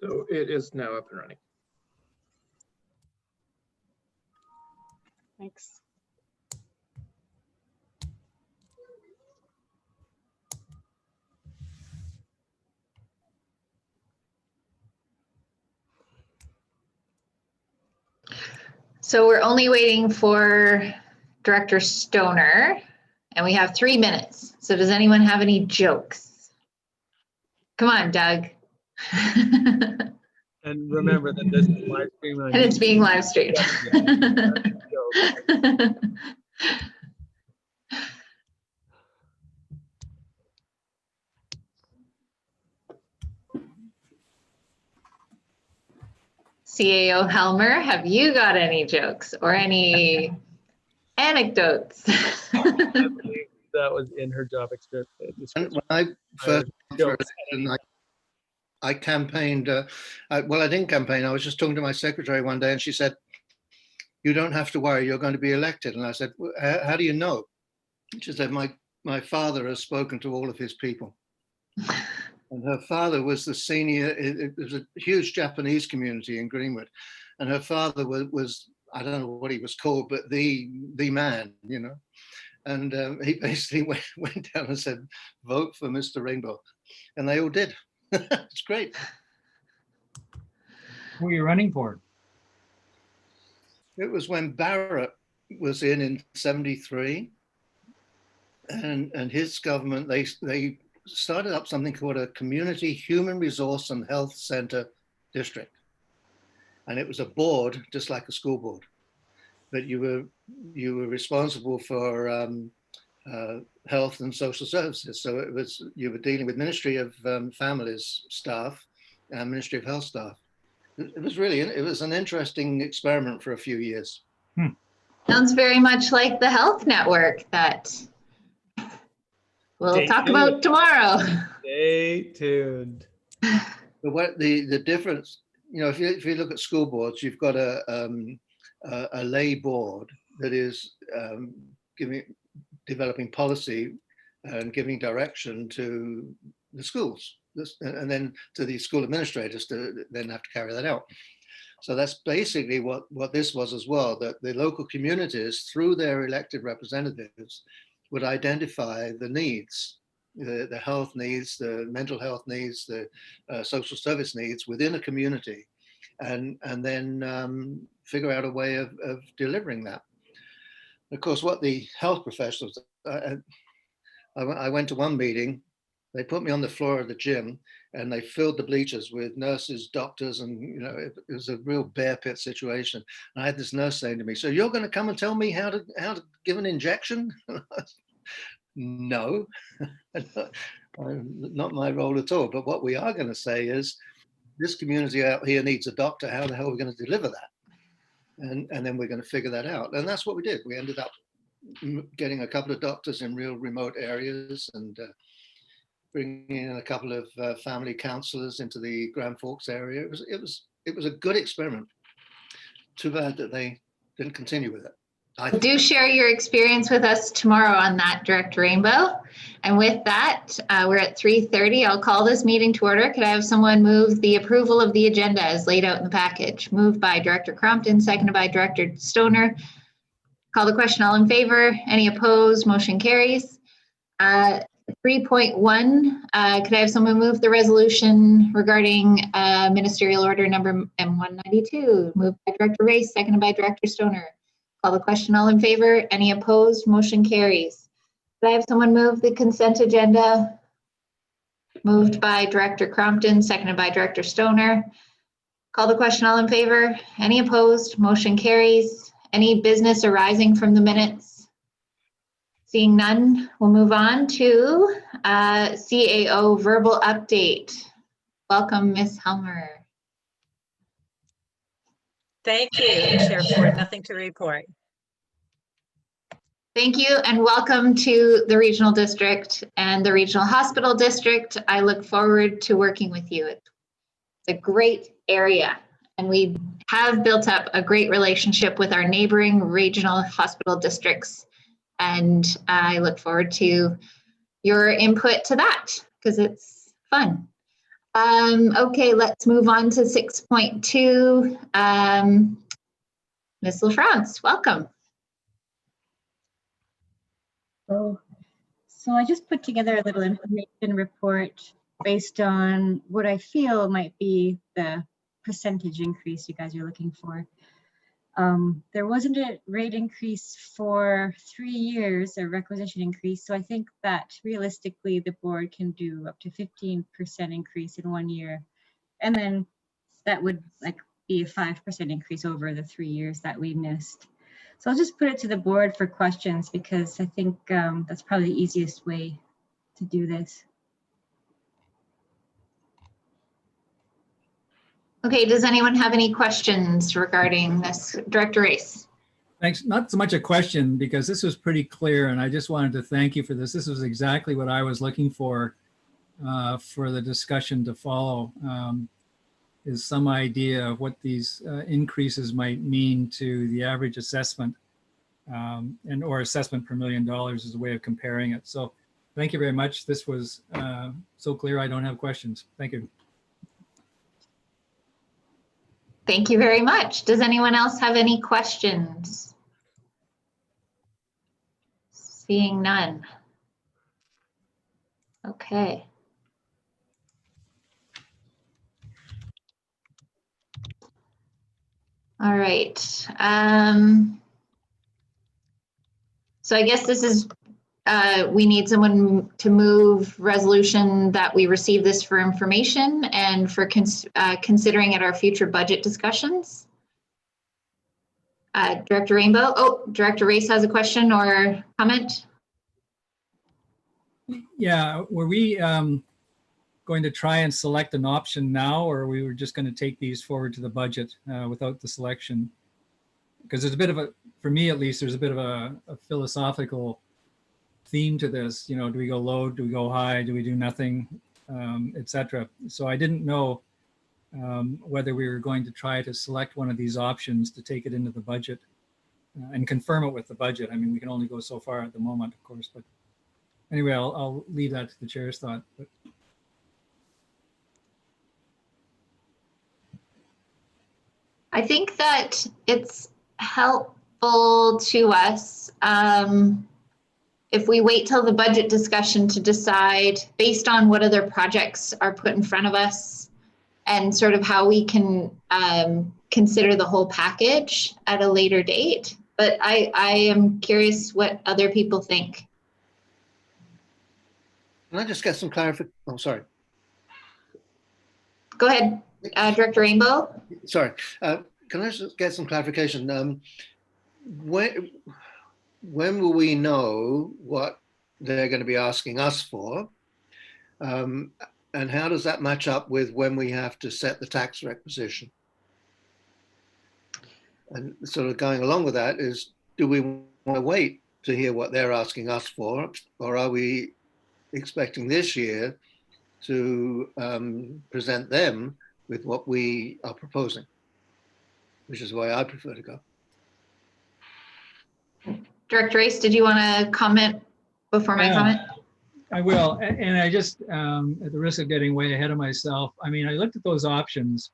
So it is now up and running. Thanks. So we're only waiting for Director Stoner, and we have 3 minutes. So does anyone have any jokes? Come on, Doug. And remember that this is live stream on And it's YouTube. being live streamed. CAO Helmer, have you got any jokes or any anecdotes? That was in her job description. When I first for election, I campaigned, well, I didn't campaign. I was just talking to my secretary one day and she said, "You don't have to worry, you're going to be elected." And I said, "How do you know?" She said, my father has spoken to all of his people. And her father was the senior, it was a huge Japanese community in Greenwood. And her father was I don't know what he was called, but the man, you know. And he basically went down and said, "Vote for Mr. Rainbow." And they all did. It's great. Who are you running for? It was when Barrett was in 73. And his government, they started up something called a Community Human Resource and Health Center District. And it was a board, just like a school board. But you were responsible for health and social services. So you were dealing with Ministry of Families staff and Ministry of Health staff. It was an interesting experiment for a few years. Sounds very much like the health network that we'll talk about tomorrow. Stay tuned. But what the difference, you know, if you look at school boards, you've got a lay board that is developing policy and giving direction to the schools, and then to the school administrators to then have to carry that out. So that's basically what this was as well, that the local communities, through their elected representatives, would identify the needs, the health needs, the mental health needs, the social service needs within a community, and then figure out a way of delivering that. Of course, what the health professionals, I went to one meeting, they put me on the floor of the gym and they filled the bleachers with nurses, doctors, and you know, it was a real bear pit situation. And I had this nurse saying to me, "So you're going to come and tell me how to give an injection?" No, not my role at all. But what we are going to say is, this community out here needs a doctor. How the hell are we going to deliver that? And then we're going to figure that out. And that's what we did. We ended up getting a couple of doctors in real remote areas and bringing in a couple of family counselors into the Grand Forks area. It was a good experiment. Too bad that they didn't continue with it. Do share your experience with us tomorrow on that, Director Rainbow. And with that, we're at 3:30. I'll call this meeting to order. Could I have someone move the approval of the agenda as laid out in the package? Moved by Director Crompton, seconded by Director Stoner. Call the question. All in favor? Any opposed? Motion carries. 3.1, could I have someone move the resolution regarding ministerial order number M192? Moved by Director Race, seconded by Director Stoner. Call the question. All in favor? Any opposed? Motion carries. Could I have someone move the consent agenda? Moved by Director Crompton, seconded by Director Stoner. Call the question. All in favor? Any opposed? Motion carries. Any business arising from the minutes? Seeing none, we'll move on to CAO verbal update. Welcome, Ms. Helmer. Thank you, Chair Ford. Nothing to report. Thank you and welcome to the Regional District and the Regional Hospital District. I look forward to working with you. It's a great area and we have built up a great relationship with our neighboring regional hospital districts. And I look forward to your input to that because it's fun. Okay, let's move on to 6.2. Ms. LaFrance, welcome. So I just put together a little information report based on what I feel might be the percentage increase you guys are looking for. There wasn't a rate increase for 3 years, a requisition increase. So I think that realistically the board can do up to 15% increase in 1 year. And then that would be a 5% increase over the 3 years that we missed. So I'll just put it to the board for questions because I think that's probably the easiest way to do this. Okay, does anyone have any questions regarding this? Director Race? Thanks. Not so much a question because this was pretty clear and I just wanted to thank you for this. This was exactly what I was looking for the discussion to follow, is some idea of what these increases might mean to the average assessment or assessment per $1 million is a way of comparing it. So thank you very much. This was so clear. I don't have questions. Thank you. Thank you very much. Does anyone else have any questions? Seeing none. Okay. All right. So I guess this is, we need someone to move resolution that we receive this for information and for considering at our future budget discussions. Director Rainbow. Oh, Director Race has a question or comment. Yeah, were we going to try and select an option now, or we were just going to take these forward to the budget without the selection? Because there's a bit of a, for me at least, there's a bit of a philosophical theme to this. You know, do we go low? Do we go high? Do we do nothing, etc. So I didn't know whether we were going to try to select one of these options to take it into the budget and confirm it with the budget. I mean, we can only go so far at the moment, of course, but anyway, I'll leave that to the chair's thought. But I think that it's helpful to us if we wait till the budget discussion to decide based on what other projects are put in front of us and sort of how we can consider the whole package at a later date. But I am curious what other people think. Can I just get some clarification? Oh, sorry. Go ahead, Director Rainbow. Sorry. Can I just get some clarification? When will we know what they're going to be asking us for? And how does that match up with when we have to set the tax requisition? And sort of going along with that is, do we want to wait to hear what they're asking us for, or are we expecting this year to present them with what we are proposing, which is the way I prefer to go. Director Race, did you want to comment before my comment? I will, and I just, at the risk of getting way ahead of myself, I mean, I looked at those options,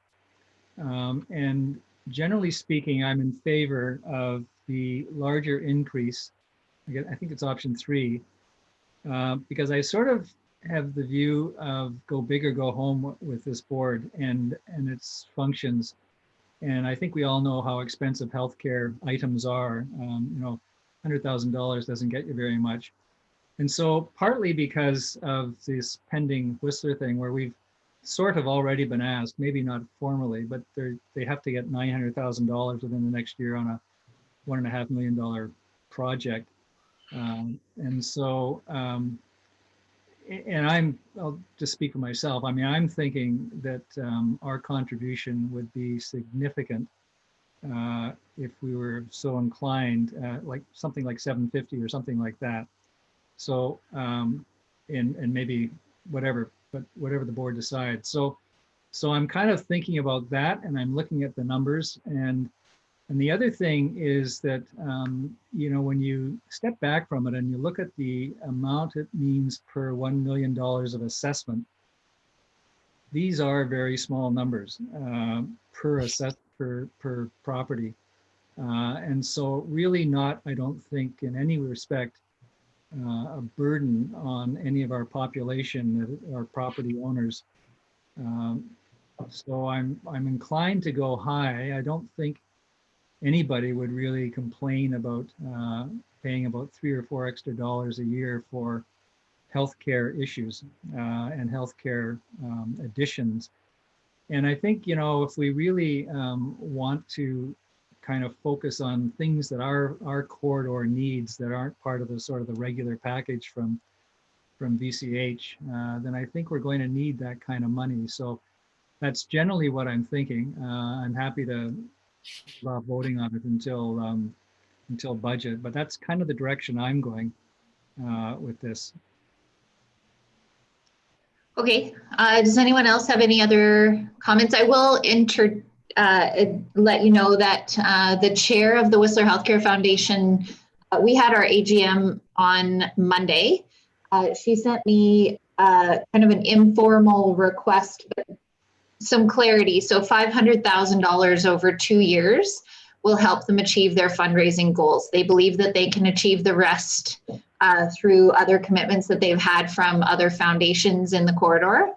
and generally speaking, I'm in favor of the larger increase. I think it's option 3, because I sort of have the view of go big or go home with this board and its functions. And I think we all know how expensive healthcare items are. You know, $100,000 doesn't get you very much. And so partly because of this pending Whistler thing where we've sort of already been asked, maybe not formally, but they have to get $900,000 within the next year on a $1.5 million project. And so, and I'll just speak for myself. I mean, I'm thinking that our contribution would be significant if we were so inclined, like something like 750 or something like that. So, and maybe whatever, but whatever the board decides. So I'm kind of thinking about that, and I'm looking at the numbers. And the other thing is that, you know, when you step back from it and you look at the amount it means per $1 million of assessment, these are very small numbers per property. And so really not, I don't think in any respect, a burden on any of our population, our property owners. So I'm inclined to go high. I don't think anybody would really complain about paying about $3 or $4 extra a year for healthcare issues and healthcare additions. And I think, you know, if we really want to kind of focus on things that our corridor needs that aren't part of the sort of the regular package from VCH, then I think we're going to need that kind of money. So that's generally what I'm thinking. I'm happy to stop voting on it until budget, but that's kind of the direction I'm going with this. Okay, does anyone else have any other comments? I will let you know that the chair of the Whistler Healthcare Foundation, we had our AGM on Monday. She sent me kind of an informal request, but some clarity. So $500,000 over 2 years will help them achieve their fundraising goals. They believe that they can achieve the rest through other commitments that they've had from other foundations in the corridor.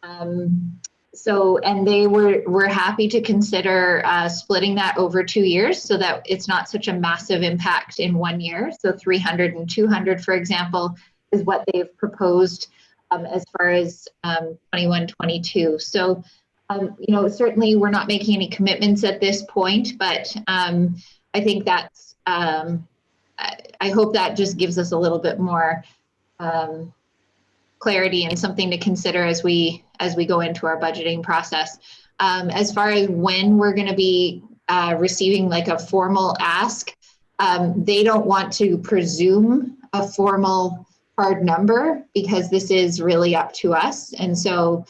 And they were happy to consider splitting that over 2 years so that it's not such a massive impact in 1 year. So 300 and 200, for example, is what they've proposed as far as 21-22. So, you know, certainly we're not making any commitments at this point, but I think that's, I hope that just gives us a little bit more clarity and something to consider as we go into our budgeting process. As far as when we're going to be receiving like a formal ask, they don't want to presume a formal hard number because this is really up to us. And so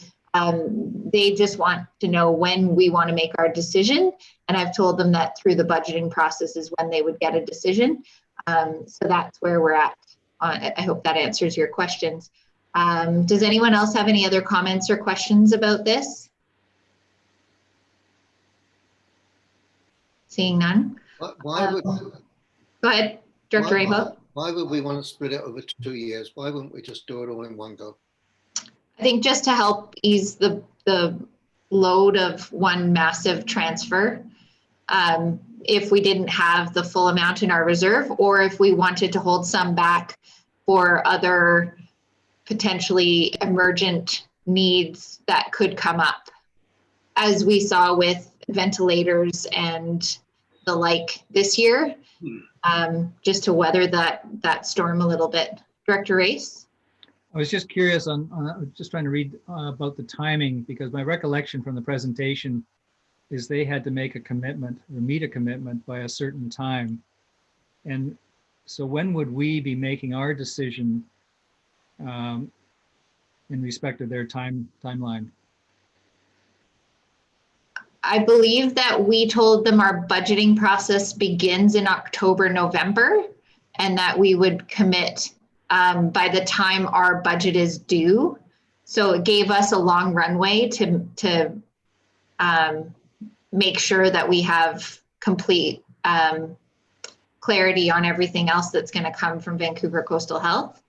they just want to know when we want to make our decision. And I've told them that through the budgeting process is when they would get a decision. So that's where we're at. I hope that answers your questions. Does anyone else have any other comments or questions about this? Seeing none. Why would, go ahead, Director Rainbow. Why would we want to split it over 2 years? Why wouldn't we just do it all in one go? I think just to help ease the load of one massive transfer. If we didn't have the full amount in our reserve, or if we wanted to hold some back for other potentially emergent needs that could come up, as we saw with ventilators and the like this year, just to weather that storm a little bit. Director Race? I was just curious on just trying to read about the timing, because my recollection from the presentation is they had to make a commitment or meet a commitment by a certain time. And so when would we be making our decision in respect of their timeline? I believe that we told them our budgeting process begins in October, November, and that we would commit by the time our budget is due. So it gave us a long runway to make sure that we have complete clarity on everything else that's going to come from Vancouver Coastal Health.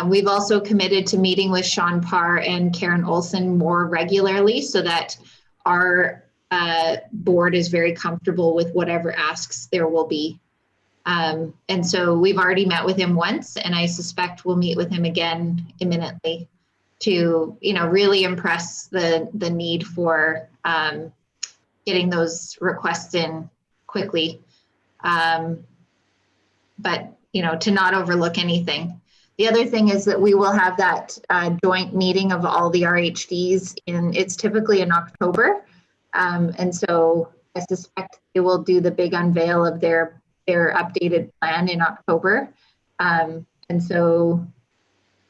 We've also committed to meeting with Sean Parr and Karen Olson more regularly so that our board is very comfortable with whatever asks there will be. And so we've already met with him once, and I suspect we'll meet with him again imminently to, you know, really impress the need for getting those requests in quickly. But, you know, to not overlook anything. The other thing is that we will have that joint meeting of all the RHDs it's typically in October. And so I suspect they will do the big unveil of their updated plan in October. And so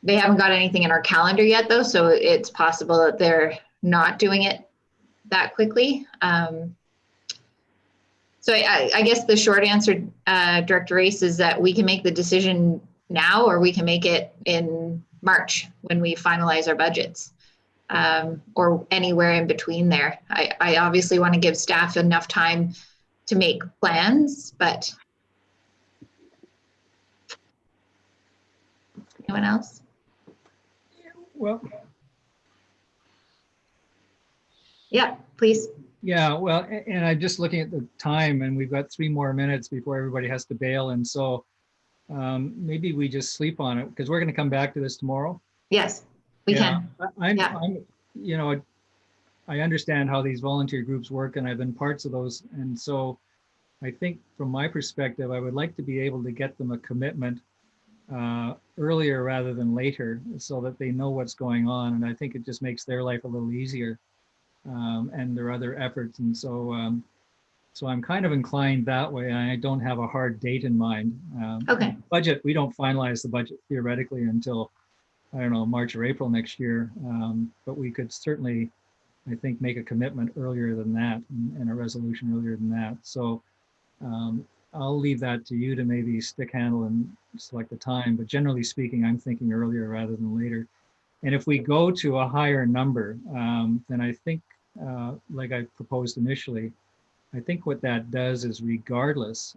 they haven't got anything in our calendar yet though. So it's possible that they're not doing it that quickly. So I guess the short answer, Director Race, is that we can make the decision now, or we can make it in March when we finalize our budgets. or anywhere in between there. I obviously want to give staff enough time to make plans, but anyone else? Well, Yeah, please. yeah, well, and I'm just looking at the time, and we've got 3 more minutes before everybody has to bail. And so maybe we just sleep on it, because we're going to come back to this tomorrow. Yes, we Yeah, can. I'm, you know, I understand how these volunteer groups work, and I've been parts of those. And so I think from my perspective, I would like to be able to get them a commitment earlier rather than later, so that they know what's going on. And I think it just makes their life a little easier, and their other efforts. And so, so I'm kind of inclined that way. I don't have a hard date in mind. Okay. Budget, we don't finalize the budget theoretically until, I don't know, March or April next year. But we could certainly, I think, make a commitment earlier than that, and a resolution earlier than that. So I'll leave that to you to maybe stick handle and select the time. But generally speaking, I'm thinking earlier rather than later. And if we go to a higher number, then I think, like I proposed initially, I think what that does is, regardless,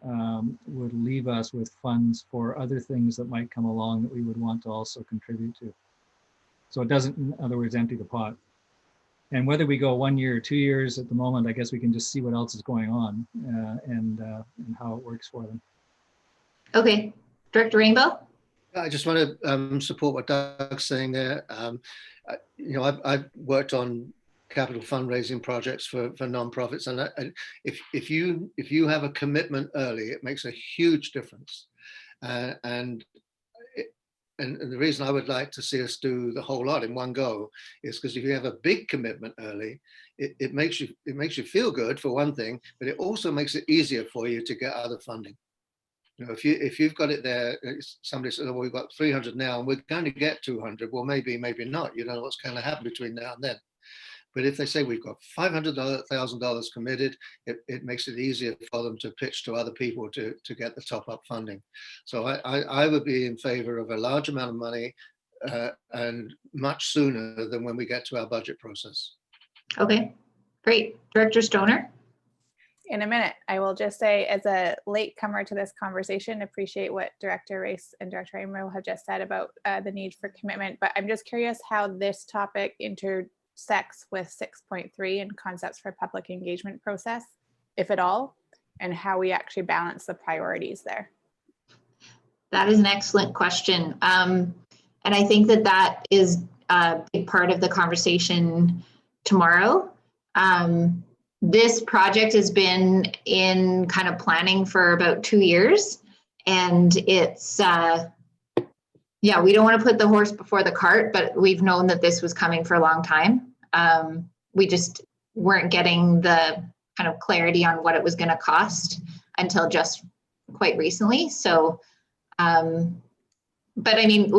would leave us with funds for other things that might come along that we would want to also contribute to. So it doesn't, in other words, empty the pot. And whether we go 1 year or 2 years, at the moment, I guess we can just see what else is going on, and how it works for them. Okay, Director Rainbow? I just want to support what Doug's saying there. You know, I've worked on capital fundraising projects for nonprofits, and if you have a commitment early, it makes a huge difference. And the reason I would like to see us do the whole lot in one go is because if you have a big commitment early, it makes you feel good, for one thing, but it also makes it easier for you to get other funding. You know, if you've got it there, somebody says, "Oh, well, we've got 300 now, and we're going to get 200." Well, maybe not. You don't know what's going to happen between now and then. But if they say we've got $500,000 committed, it makes it easier for them to pitch to other people to get the top-up funding. So I would be in favor of a large amount of money, and much sooner than when we get to our budget process. Okay, great. Director Stoner? In a minute, I will just say, as a latecomer to this conversation, appreciate what Director Race and Director Rainbow have just said about the need for commitment. But I'm just curious how this topic intersects with 6.3 and concepts for public engagement process, if at all, and how we actually balance the priorities there. That is an excellent question. And I think that is a big part of the conversation tomorrow. This project has been in kind of planning for about 2 years, and it's, yeah, we don't want to put the horse before the cart, but we've known that this was coming for a long time. We just weren't getting the kind of clarity on what it was going to cost until just quite recently. So, but I mean,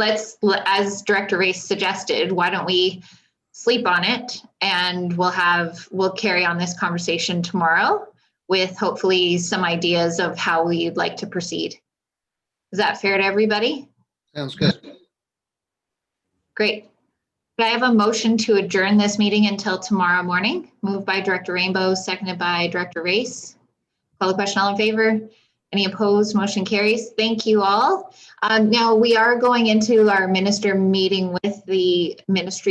as Director Race suggested, why don't we sleep on it, and we'll carry on this conversation tomorrow with hopefully some ideas of how we'd like to proceed. Is that fair to everybody? Sounds good. Great. Could I have a motion to adjourn this meeting until tomorrow morning? Moved by Director Rainbow, seconded by Director Race. Call the question, all in favor? Any opposed? Motion carries. Thank you all. Now we are going into our minister meeting with the ministry